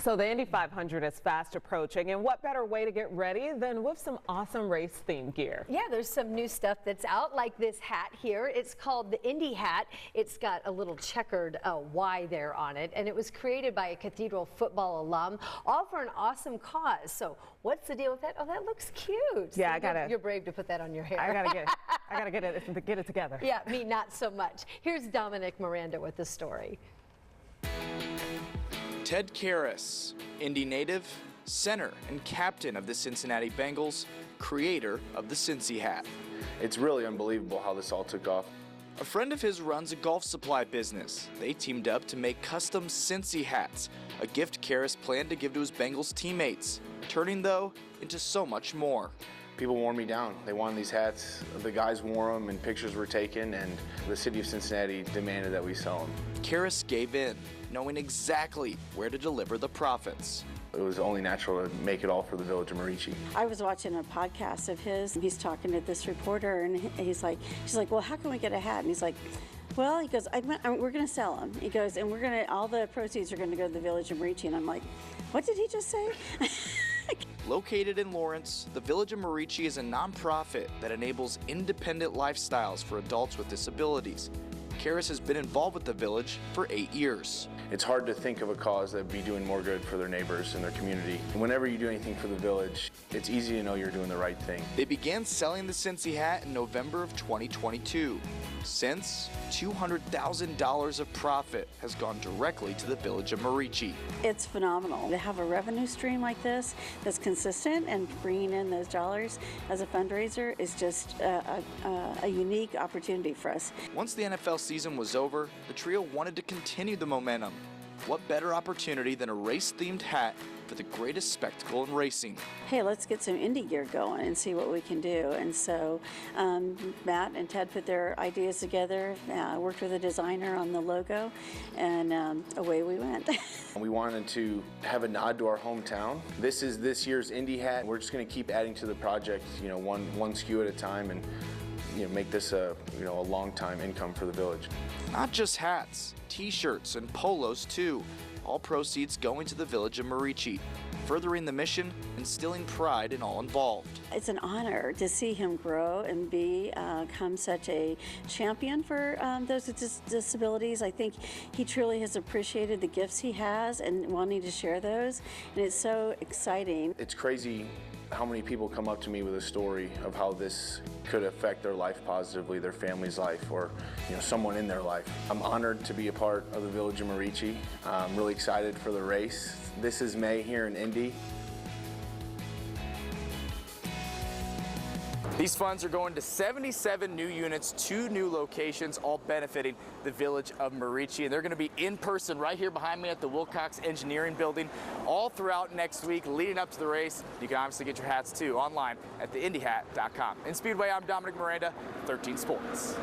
So the Indy 500 is fast approaching, and what better way to get ready than with some awesome race themed gear? Yeah, there's some new stuff that's out, like this hat here. It's called the Indy Hat. It's got a little checkered Y there on it, and it was created by a Cathedral football alum, all for an awesome cause. So what's the deal with that? Oh, that looks cute. Yeah, so you're brave to put that on your hair. I gotta get it together. Yeah, me not so much. Here's Dominic Miranda with the story. Ted Karras, Indy native, center and captain of the Cincinnati Bengals, creator of the Cincy Hat. It's really unbelievable how this all took off. A friend of his runs a golf supply business. They teamed up to make custom Cincy hats, a gift Karras planned to give to his Bengals teammates, turning, though, into so much more. People wore me down. They wanted these hats. The guys wore them and pictures were taken, and the city of Cincinnati demanded that we sell them. Karras gave in, knowing exactly where to deliver the profits. It was only natural to make it all for the village of Merici. I was watching a podcast of his. He's talking to this reporter, and she's like, well, how can we get a hat? And he's like, well, he goes, we're going to sell them. He goes, and all the proceeds are going to go to the village of Merici. And I'm like, what did he just say? Located in Lawrence, the Village of Merici is a nonprofit that enables independent lifestyles for adults with disabilities. Karras has been involved with the village for 8 years. It's hard to think of a cause that would be doing more good for their neighbors and their community. And whenever you do anything for the village, it's easy to know you're doing the right thing. They began selling the Cincy Hat in November of 2022. Since, $200,000 of profit has gone directly to the village of Merici. It's phenomenal to have a revenue stream like this that's consistent, and bringing in those dollars as a fundraiser is just a unique opportunity for us. Once the NFL season was over, the trio wanted to continue the momentum. What better opportunity than a race-themed hat for the greatest spectacle in racing? Hey, let's get some Indy gear going and see what we can do. And so Matt and Ted put their ideas together, worked with a designer on the logo, and away we went. We wanted to have a nod to our hometown. This is this year's Indy Hat. We're just going to keep adding to the project, one SKU at a time, and make this a long-time income for the village. Not just hats, t-shirts and polos too. All proceeds going to the village of Merici, furthering the mission, instilling pride in all involved. It's an honor to see him grow and become such a champion for those with disabilities. I think he truly has appreciated the gifts he has and wanting to share those, and it's so exciting. It's crazy how many people come up to me with a story of how this could affect their life positively, their family's life, or someone in their life. I'm honored to be a part of the village of Merici. I'm really excited for the race. This is May here in Indy. These funds are going to 77 new units, 2 new locations, all benefiting the village of Merici. And they're going to be in person right here behind me at the Wilcox Engineering Building all throughout next week leading up to the race. You can obviously get your hats too online at theindyhat.com. In Speedway, I'm Dominic Miranda, 13 Sports.